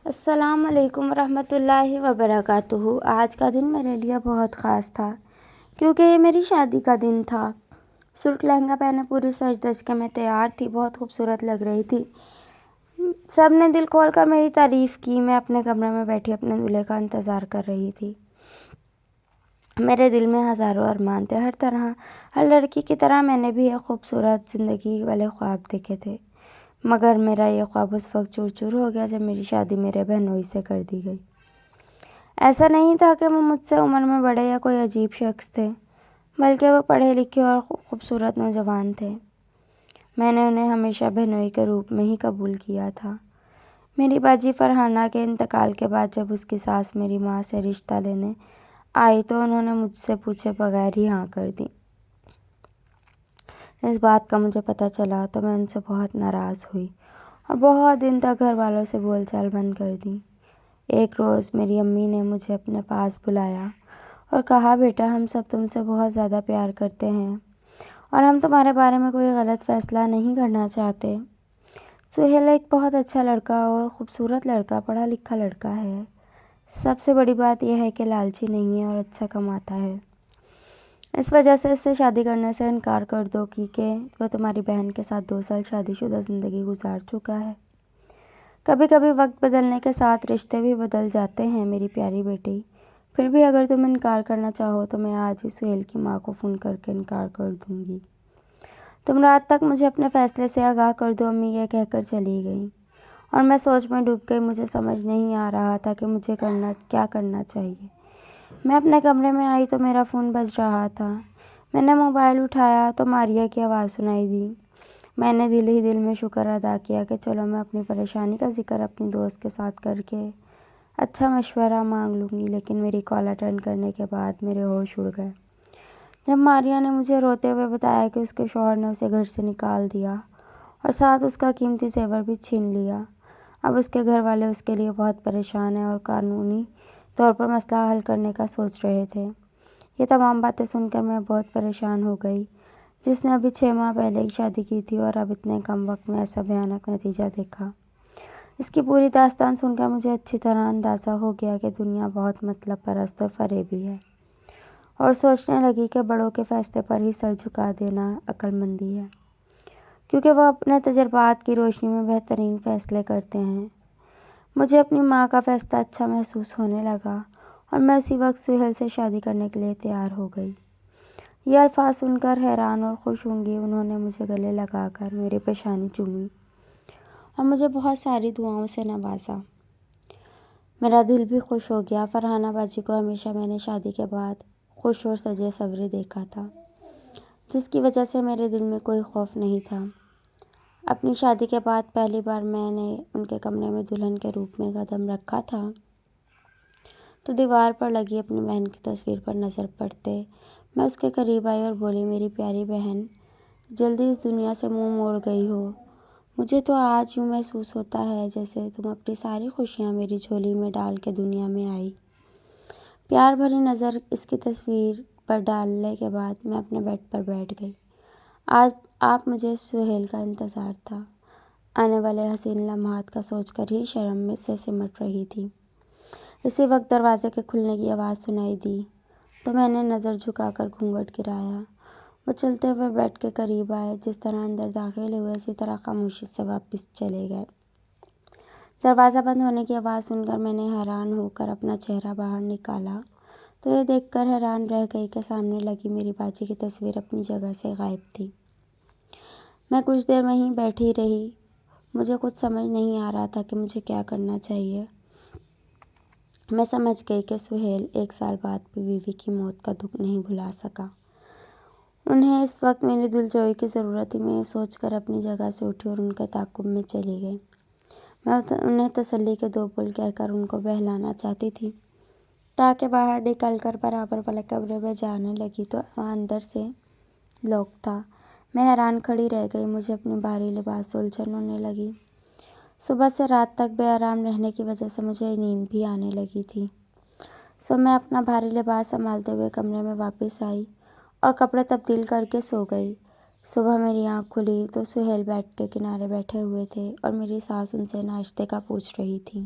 السلام علیکم ورحمۃ اللہ وبرکاتہ۔ آج کا دن میرے لیے بہت خاص تھا کیونکہ یہ میری شادی کا دن تھا۔ سرخ لہنگا پہنے پوری سج دج کے میں تیار تھی، بہت خوبصورت لگ رہی تھی۔ سب نے دل کھول کر میری تعریف کی۔ میں اپنے کمرے میں بیٹھی اپنے دولہے کا انتظار کر رہی تھی۔ میرے دل میں ہزاروں ارمان تھے، ہر لڑکی کی طرح میں نے بھی ایک خوبصورت زندگی والے خواب دیکھے تھے، مگر میرا یہ خواب اس وقت چور چور ہو گیا جب میری شادی میرے بہنوئی سے کر دی گئی۔ ایسا نہیں تھا کہ وہ مجھ سے عمر میں بڑے یا کوئی عجیب شخص تھے، بلکہ وہ پڑھے لکھے اور خوبصورت نوجوان تھے۔ میں نے انہیں ہمیشہ بہنوئی کے روپ میں ہی قبول کیا تھا۔ میری باجی فرحانہ کے انتقال کے بعد جب اس کی ساس میری ماں سے رشتہ لینے آئی تو انہوں نے مجھ سے پوچھے بغیر ہی ہاں کر دی۔ اس بات کا مجھے پتہ چلا تو میں ان سے بہت ناراض ہوئی اور بہت دن تک گھر والوں سے بول چال بند کر دی۔ ایک روز میری امی نے مجھے اپنے پاس بلایا اور کہا، بیٹا ہم سب تم سے بہت زیادہ پیار کرتے ہیں اور ہم تمہارے بارے میں کوئی غلط فیصلہ نہیں کرنا چاہتے۔ سہیل ایک بہت اچھا لڑکا اور خوبصورت لڑکا، پڑھا لکھا لڑکا ہے۔ سب سے بڑی بات یہ ہے کہ لالچی نہیں ہے اور اچھا کماتا ہے۔ اس وجہ سے اس سے شادی کرنے سے انکار کر دو کیونکہ وہ تمہاری بہن کے ساتھ 2 سال شادی شدہ زندگی گزار چکا ہے۔ کبھی کبھی وقت بدلنے کے ساتھ رشتے بھی بدل جاتے ہیں میری پیاری بیٹی، پھر بھی اگر تم انکار کرنا چاہو تو میں آج ہی سہیل کی ماں کو فون کر کے انکار کر دوں گی۔ تم رات تک مجھے اپنے فیصلے سے آگاہ کر دو، امی یہ کہہ کر چلی گئیں اور میں سوچ میں ڈوب گئی۔ مجھے سمجھ نہیں آ رہا تھا کہ مجھے کیا کرنا چاہیے۔ میں اپنے کمرے میں آئی تو میرا فون بج رہا تھا۔ میں نے موبائل اٹھایا تو ماریا کی آواز سنائی دی۔ میں نے دل ہی دل میں شکر ادا کیا کہ چلو میں اپنی پریشانی کا ذکر اپنی دوست کے ساتھ کر کے اچھا مشورہ مانگ لوں گی، لیکن میری کال اٹینڈ کرنے کے بعد میرے ہوش اڑ گئے جب ماریا نے مجھے روتے ہوئے بتایا کہ اس کے شوہر نے اسے گھر سے نکال دیا اور ساتھ اس کا قیمتی زیور بھی چھین لیا۔ اب اس کے گھر والے اس کے لیے بہت پریشان ہیں اور قانونی طور پر مسئلہ حل کرنے کا سوچ رہے تھے۔ یہ تمام باتیں سن کر میں بہت پریشان ہو گئی، جس نے ابھی 6 ماہ پہلے ہی شادی کی تھی اور اب اتنے کم وقت میں ایسا بھیانک نتیجہ دیکھا۔ اس کی پوری داستان سن کر مجھے اچھی طرح اندازہ ہو گیا کہ دنیا بہت مطلب پرست اور فریبی ہے، اور سوچنے لگی کہ بڑوں کے فیصلے پر ہی سر جھکا دینا عقل مندی ہے، کیونکہ وہ اپنے تجربات کی روشنی میں بہترین فیصلے کرتے ہیں۔ مجھے اپنی ماں کا فیصلہ اچھا محسوس ہونے لگا اور میں اسی وقت سہیل سے شادی کرنے کے لیے تیار ہو گئی۔ یہ الفاظ سن کر حیران اور خوش ہوں گی انہوں نے مجھے گلے لگا کر میری پیشانی چومی اور مجھے بہت ساری دعاؤں سے نوازا۔ میرا دل بھی خوش ہو گیا۔ فرحانہ باجی کو ہمیشہ میں نے شادی کے بعد خوش اور سجے سورے دیکھا تھا، جس کی وجہ سے میرے دل میں کوئی خوف نہیں تھا۔ اپنی شادی کے بعد پہلی بار میں نے ان کے کمرے میں دلہن کے روپ میں قدم رکھا تھا تو دیوار پر لگی اپنی بہن کی تصویر پر نظر پڑتے میں اس کے قریب آئی اور بولی، میری پیاری بہن، جلدی اس دنیا سے منہ موڑ گئی ہو۔ مجھے تو آج یوں محسوس ہوتا ہے جیسے تم اپنی ساری خوشیاں میری جھولی میں ڈال کے دنیا میں آئی۔ پیار بھری نظر اس کی تصویر پر ڈالنے کے بعد میں اپنے بیڈ پر بیٹھ گئی۔ آج آپ مجھے سہیل کا انتظار تھا۔ آنے والے حسین لمحات کا سوچ کر ہی شرم سے سمٹ رہی تھی۔ اسی وقت دروازے کے کھلنے کی آواز سنائی دی تو میں نے نظر جھکا کر گھونگھٹ گرایا۔ وہ چلتے ہوئے بیڈ کے قریب آئے، جس طرح اندر داخل ہوئے اسی طرح خاموشی سے واپس چلے گئے۔ دروازہ بند ہونے کی آواز سن کر میں نے حیران ہو کر اپنا چہرہ باہر نکالا تو یہ دیکھ کر حیران رہ گئی کہ سامنے لگی میری باجی کی تصویر اپنی جگہ سے غائب تھی۔ میں کچھ دیر وہیں بیٹھی رہی۔ مجھے کچھ سمجھ نہیں آ رہا تھا کہ مجھے کیا کرنا چاہیے۔ میں سمجھ گئی کہ سہیل 1 سال بعد بھی بیوی کی موت کا دکھ نہیں بھلا سکا۔ انہیں اس وقت میری دلجوئی کی ضرورت تھی۔ میں یہ سوچ کر اپنی جگہ سے اٹھی اور ان کے تعاقب میں چلی گئی۔ میں انہیں تسلی کے 2 بول کہہ کر ان کو بہلانا چاہتی تھی تاکہ باہر نکل کر برابر والے کمرے میں جانے لگی تو وہاں اندر سے لاک تھا۔ میں حیران کھڑی رہ گئی۔ مجھے اپنی بھاری لباس سے الجھن ہونے لگی۔ صبح سے رات تک بے آرام رہنے کی وجہ سے مجھے نیند بھی آنے لگی تھی، میں اپنا بھاری لباس سنبھالتے ہوئے کمرے میں واپس آئی اور کپڑے تبدیل کر کے سو گئی۔ صبح میری آنکھ کھلی تو سہیل بیڈ کے کنارے بیٹھے ہوئے تھے اور میری ساس ان سے ناشتے کا پوچھ رہی تھی۔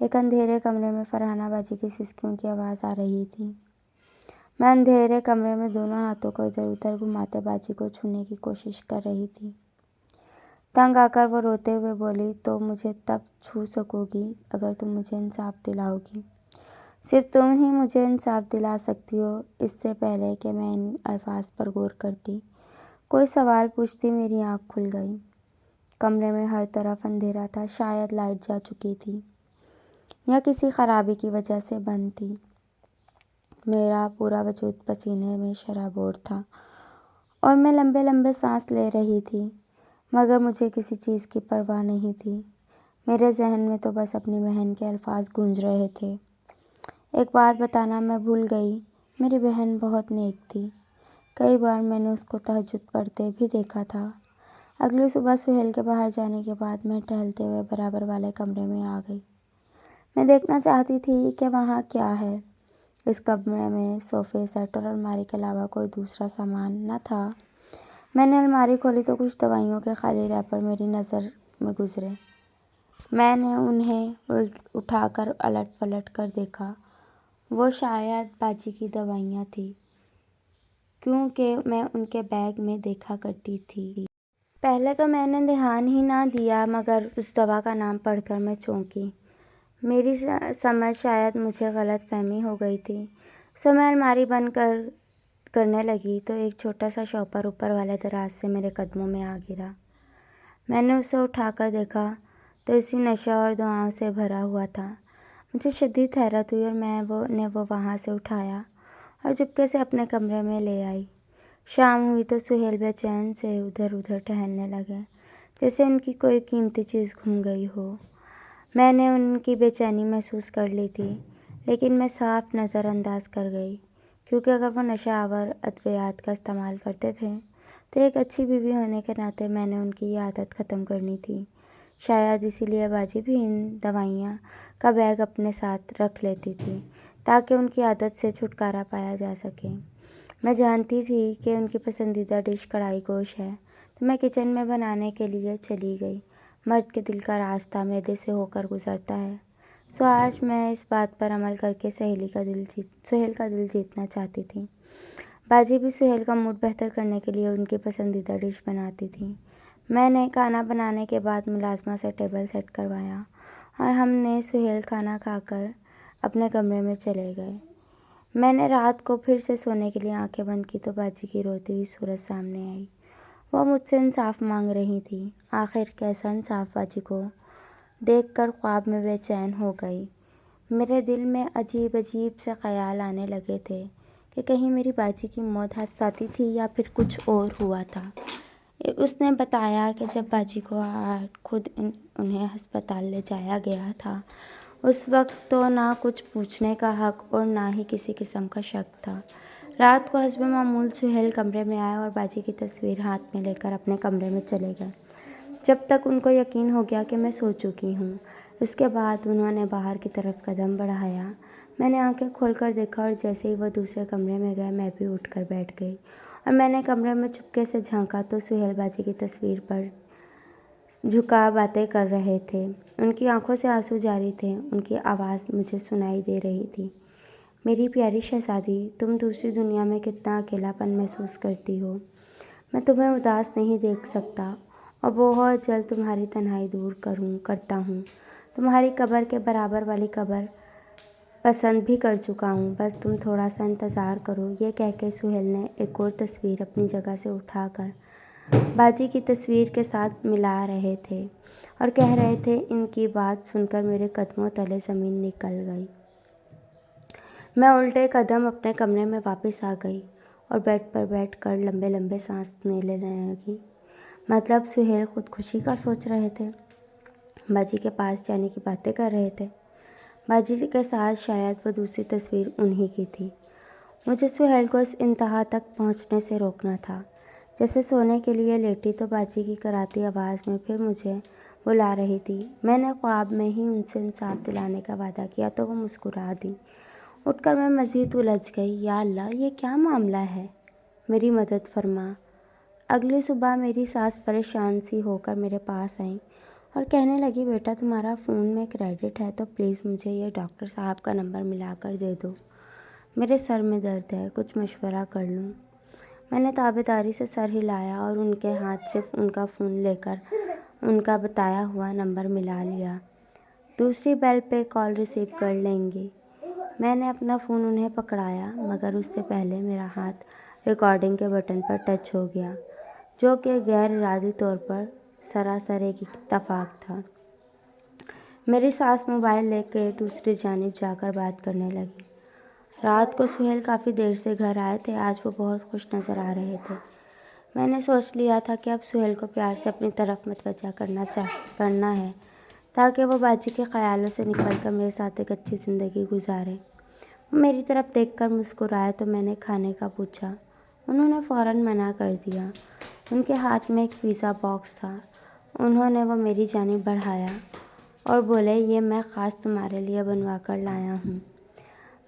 ایک اندھیرے کمرے میں فرحانہ باجی کی سسکیوں کی آواز آ رہی تھی۔ میں اندھیرے کمرے میں دونوں ہاتھوں کو ادھر ادھر گھماتے باجی کو چھونے کی کوشش کر رہی تھی۔ تنگ آ کر وہ روتے ہوئے بولی، تو مجھے تب چھو سکو گی اگر تم مجھے انصاف دلاؤ گی۔ صرف تم ہی مجھے انصاف دلا سکتی ہو۔ اس سے پہلے کہ میں ان الفاظ پر غور کرتی، کوئی سوال پوچھتی، میری آنکھ کھل گئی۔ کمرے میں ہر طرف اندھیرا تھا، شاید لائٹ جا چکی تھی یا کسی خرابی کی وجہ سے بند تھی۔ میرا پورا وجود پسینے میں شرابور تھا اور میں لمبے لمبے سانس لے رہی تھی، مگر مجھے کسی چیز کی پرواہ نہیں تھی۔ میرے ذہن میں تو بس اپنی بہن کے الفاظ گونج رہے تھے۔ ایک بات بتانا میں بھول گئی، میری بہن بہت نیک تھی۔ کئی بار میں نے اس کو تہجد پڑھتے بھی دیکھا تھا۔ اگلی صبح سہیل کے باہر جانے کے بعد میں ٹہلتے ہوئے برابر والے کمرے میں آ گئی۔ میں دیکھنا چاہتی تھی کہ وہاں کیا ہے۔ اس کمرے میں صوفے سیٹ اور الماری کے علاوہ کوئی دوسرا سامان نہ تھا۔ میں نے الماری کھولی تو کچھ دوائیوں کے خالی ریپر میری نظر میں گزرے۔ میں نے انہیں اٹھا کر الٹ پلٹ کر دیکھا۔ وہ شاید باجی کی دوائیاں تھیں، کیونکہ میں ان کے بیگ میں دیکھا کرتی تھی۔ پہلے تو میں نے دھیان ہی نہ دیا، مگر اس دوا کا نام پڑھ کر میں چونکی۔ میری سمجھ شاید مجھے غلط فہمی ہو گئی تھی، سو میں الماری بند کرنے لگی تو ایک چھوٹا سا شاپر اوپر والے دراز سے میرے قدموں میں آ گرا۔ میں نے اسے اٹھا کر دیکھا تو اسی نشہ اور دعاؤں سے بھرا ہوا تھا۔ مجھے شدید حیرت ہوئی اور میں نے وہ وہاں سے اٹھایا اور چپکے سے اپنے کمرے میں لے آئی۔ شام ہوئی تو سہیل بے چین سے ادھر ادھر ٹہلنے لگے، جیسے ان کی کوئی قیمتی چیز گم گئی ہو۔ میں نے ان کی بے چینی محسوس کر لی تھی، لیکن میں صاف نظر انداز کر گئی، کیونکہ اگر وہ نشہ آور ادویات کا استعمال کرتے تھے تو ایک اچھی بیوی ہونے کے ناطے میں نے ان کی یہ عادت ختم کرنی تھی۔ شاید اسی لیے باجی بھی ان دوائیاں کا بیگ اپنے ساتھ رکھ لیتی تھی، تاکہ ان کی عادت سے چھٹکارا پایا جا سکے۔ میں جانتی تھی کہ ان کی پسندیدہ ڈش کڑھائی گوشت ہے، تو میں کچن میں بنانے کے لیے چلی گئی۔ مرد کے دل کا راستہ معدے سے ہو کر گزرتا ہے، سو آج میں اس بات پر عمل کر کے سہیل کا دل جیتنا چاہتی تھی۔ باجی بھی سہیل کا موڈ بہتر کرنے کے لیے ان کی پسندیدہ ڈش بناتی تھی۔ میں نے کھانا بنانے کے بعد ملازمہ سے ٹیبل سیٹ کروایا اور ہم نے سہیل کھانا کھا کر اپنے کمرے میں چلے گئے۔ میں نے رات کو پھر سے سونے کے لیے آنکھیں بند کی تو باجی کی روتی ہوئی صورت سامنے آئی۔ وہ مجھ سے انصاف مانگ رہی تھی۔ آخر کیسا انصاف؟ باجی کو دیکھ کر خواب میں بے چین ہو گئی۔ میرے دل میں عجیب عجیب سے خیال آنے لگے تھے کہ کہیں میری باجی کی موت حادثاتی تھی یا پھر کچھ اور ہوا تھا۔ اس نے بتایا کہ جب باجی کو خود انہیں ہسپتال لے جایا گیا تھا، اس وقت تو نہ کچھ پوچھنے کا حق اور نہ ہی کسی قسم کا شک تھا۔ رات کو حسب معمول سہیل کمرے میں آئے اور باجی کی تصویر ہاتھ میں لے کر اپنے کمرے میں چلے گئے، جب تک ان کو یقین ہو گیا کہ میں سو چکی ہوں۔ اس کے بعد انہوں نے باہر کی طرف قدم بڑھایا۔ میں نے آنکھیں کھول کر دیکھا اور جیسے ہی وہ دوسرے کمرے میں گئے، میں بھی اٹھ کر بیٹھ گئی اور میں نے کمرے میں چپکے سے جھانکا تو سہیل باجی کی تصویر پر جھکا باتیں کر رہے تھے۔ ان کی آنکھوں سے آنسو جاری تھے۔ ان کی آواز مجھے سنائی دے رہی تھی، میری پیاری شہزادی، تم دوسری دنیا میں کتنا اکیلا پن محسوس کرتی ہو۔ میں تمہیں اداس نہیں دیکھ سکتا اور بہت جلد تمہاری تنہائی دور کرتا ہوں۔ تمہاری قبر کے برابر والی قبر پسند بھی کر چکا ہوں، بس تم تھوڑا سا انتظار کرو۔ یہ کہہ کے سہیل نے ایک اور تصویر اپنی جگہ سے اٹھا کر باجی کی تصویر کے ساتھ ملا رہے تھے اور کہہ رہے تھے۔ ان کی بات سن کر میرے قدموں تلے زمین نکل گئی۔ میں الٹے قدم اپنے کمرے میں واپس آ گئی اور بیڈ پر بیٹھ کر لمبے لمبے سانس لینے لگی۔ مطلب سہیل خودکشی کا سوچ رہے تھے، باجی کے پاس جانے کی باتیں کر رہے تھے۔ باجی کے ساتھ شاید وہ دوسری تصویر انہی کی تھی۔ مجھے سہیل کو اس انتہا تک پہنچنے سے روکنا تھا۔ جیسے سونے کے لیے لیٹی تو باجی کی کراتی آواز میں پھر مجھے بلا رہی تھی۔ میں نے خواب میں ہی ان سے انصاف دلانے کا وعدہ کیا تو وہ مسکرا دیں۔ اٹھ کر میں مزید الجھ گئی۔ یا اللہ، یہ کیا معاملہ ہے؟ میری مدد فرما۔ اگلی صبح میری ساس پریشان سی ہو کر میرے پاس آئیں اور کہنے لگی بیٹا تمہارا فون میں کریڈٹ ہے تو پلیز مجھے یہ ڈاکٹر صاحب کا نمبر ملا کر دے دو، میرے سر میں درد ہے، کچھ مشورہ کر لوں۔ میں نے تابعداری سے سر ہلایا اور ان کے ہاتھ سے ان کا فون لے کر ان کا بتایا ہوا نمبر ملا لیا۔ دوسری بیل پہ کال ریسیو کر لیں گے۔ میں نے اپنا فون انہیں پکڑایا مگر اس سے پہلے میرا ہاتھ ریکارڈنگ کے بٹن پر ٹچ ہو گیا، جو کہ غیر ارادی طور پر سراسر ایک اتفاق تھا۔ میری ساس موبائل لے کے دوسری جانب جا کر بات کرنے لگی۔ رات کو سہیل کافی دیر سے گھر آئے تھے۔ آج وہ بہت خوش نظر آ رہے تھے۔ میں نے سوچ لیا تھا کہ اب سہیل کو پیار سے اپنی طرف متوجہ کرنا ہے تاکہ وہ باجی کے خیالوں سے نکل کر میرے ساتھ ایک اچھی زندگی گزارے۔ وہ میری طرف دیکھ کر مسکرائے تو میں نے کھانے کا پوچھا۔ انہوں نے فوراً منع کر دیا۔ ان کے ہاتھ میں ایک پیزا باکس تھا۔ انہوں نے وہ میری جانب بڑھایا اور بولے یہ میں خاص تمہارے لیے بنوا کر لایا ہوں۔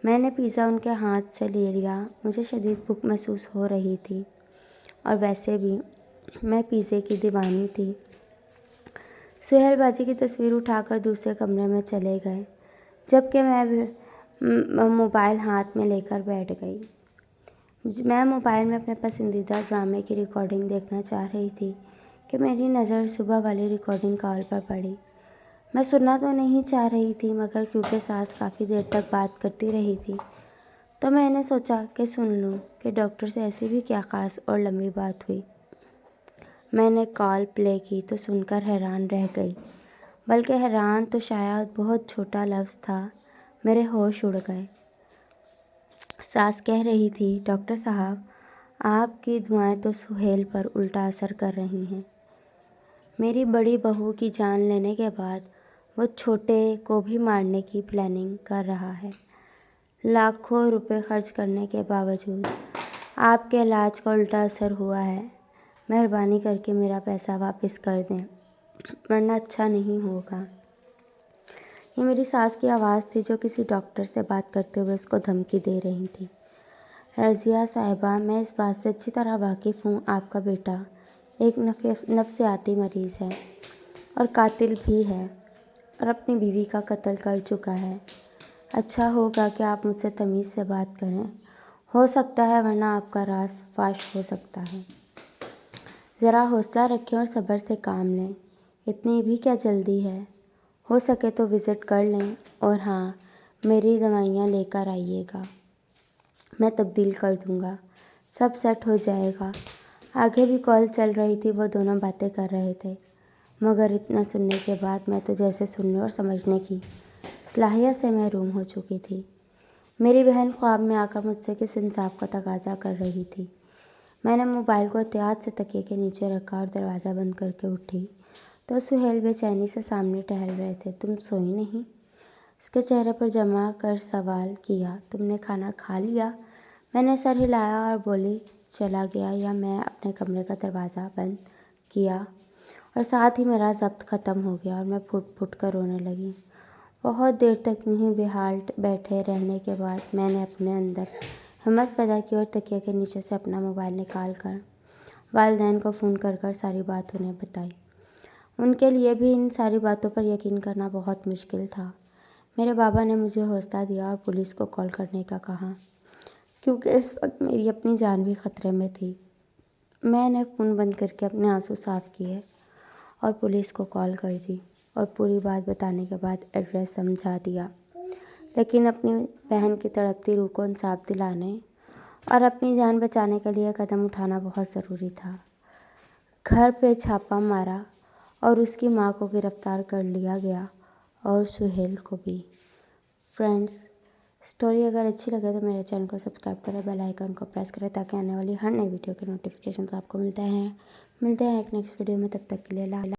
میں نے پیزا ان کے ہاتھ سے لے لیا۔ مجھے شدید بھوک محسوس ہو رہی تھی اور ویسے بھی میں پیزے کی دیوانی تھی۔ سہیل باجی کی تصویر اٹھا کر دوسرے کمرے میں چلے گئے جبکہ میں موبائل ہاتھ میں لے کر بیٹھ گئی۔ میں موبائل میں اپنے پسندیدہ ڈرامے کی ریکارڈنگ دیکھنا چاہ رہی تھی کہ میری نظر صبح والی ریکارڈنگ کال پر پڑی۔ میں سننا تو نہیں چاہ رہی تھی مگر کیونکہ ساس کافی دیر تک بات کرتی رہی تھی تو میں نے سوچا کہ سن لوں کہ ڈاکٹر سے ایسی بھی کیا خاص اور لمبی بات ہوئی۔ میں نے کال پلے کی تو سن کر حیران رہ گئی، بلکہ حیران تو شاید بہت چھوٹا لفظ تھا۔ میرے ہوش اڑ گئے۔ ساس کہہ رہی تھی ڈاکٹر صاحب آپ کی دعائیں تو سہیل پر الٹا اثر کر رہی ہیں۔ میری بڑی بہو کی جان لینے کے بعد وہ چھوٹے کو بھی مارنے کی پلاننگ کر رہا ہے۔ لاکھوں روپے خرچ کرنے کے باوجود آپ کے علاج کا الٹا اثر ہوا ہے۔ مہربانی کر کے میرا پیسہ واپس کر دیں ورنہ اچھا نہیں ہوگا۔ یہ میری ساس کی آواز تھی جو کسی ڈاکٹر سے بات کرتے ہوئے اس کو دھمکی دے رہی تھی۔ رضیہ صاحبہ میں اس بات سے اچھی طرح واقف ہوں آپ کا بیٹا ایک نفسیاتی مریض ہے اور قاتل بھی ہے اور اپنی بیوی کا قتل کر چکا ہے۔ اچھا ہوگا کہ آپ مجھ سے تمیز سے بات کریں، ہو سکتا ہے ورنہ آپ کا راز فاش ہو سکتا ہے۔ ذرا حوصلہ رکھیں اور صبر سے کام لیں، اتنی بھی کیا جلدی ہے۔ ہو سکے تو وزٹ کر لیں اور ہاں میری دوائیاں لے کر آئیے گا، میں تبدیل کر دوں گا، سب سیٹ ہو جائے گا۔ آگے بھی کال چل رہی تھی، وہ دونوں باتیں کر رہے تھے مگر اتنا سننے کے بعد میں تو جیسے سننے اور سمجھنے کی صلاحیت سے محروم ہو چکی تھی۔ میری بہن خواب میں آ کر مجھ سے کس انصاف کا تقاضا کر رہی تھی۔ میں نے موبائل کو احتیاط سے تکیے کے نیچے رکھا اور دروازہ بند کر کے اٹھی تو سہیل بے چینی سے سامنے ٹہل رہے تھے۔ تم سوئی نہیں؟ اس کے چہرے پر جما کر سوال کیا۔ تم نے کھانا کھا لیا؟ میں نے سر ہلایا اور بولی چلا گیا یا میں اپنے کمرے کا دروازہ بند کیا اور ساتھ ہی میرا ضبط ختم ہو گیا اور میں پھٹ پھٹ کر رونے لگی۔ بہت دیر تک یوں ہی بے حال بیٹھے رہنے کے بعد میں نے اپنے اندر ہمت پیدا کی اور تکیے کے نیچے سے اپنا موبائل نکال کر والدین کو فون کر کر ساری بات انہیں بتائی۔ ان کے لیے بھی ان ساری باتوں پر یقین کرنا بہت مشکل تھا۔ میرے بابا نے مجھے حوصلہ دیا اور پولیس کو کال کرنے کا کہا کیونکہ اس وقت میری اپنی جان بھی خطرے میں تھی۔ میں نے فون بند کر کے اپنے آنسو صاف کیے اور پولیس کو کال کر دی اور پوری بات بتانے کے بعد ایڈریس سمجھا دیا، لیکن اپنی بہن کی تڑپتی روح کو انصاف دلانے اور اپنی جان بچانے کے لیے قدم اٹھانا بہت ضروری تھا۔ گھر پہ چھاپا مارا اور اس کی ماں کو گرفتار کر لیا گیا اور سہیل کو بھی۔ فرینڈز، اسٹوری اگر اچھی لگے تو میرے چینل کو سبسکرائب کریں، بیل آئیکن کو پریس کریں تاکہ آنے والی ہر نئی ویڈیو کے نوٹیفیکیشنز آپ کو ملتے ہیں ایک نیکسٹ ویڈیو میں۔ تب تک کے لیے اللہ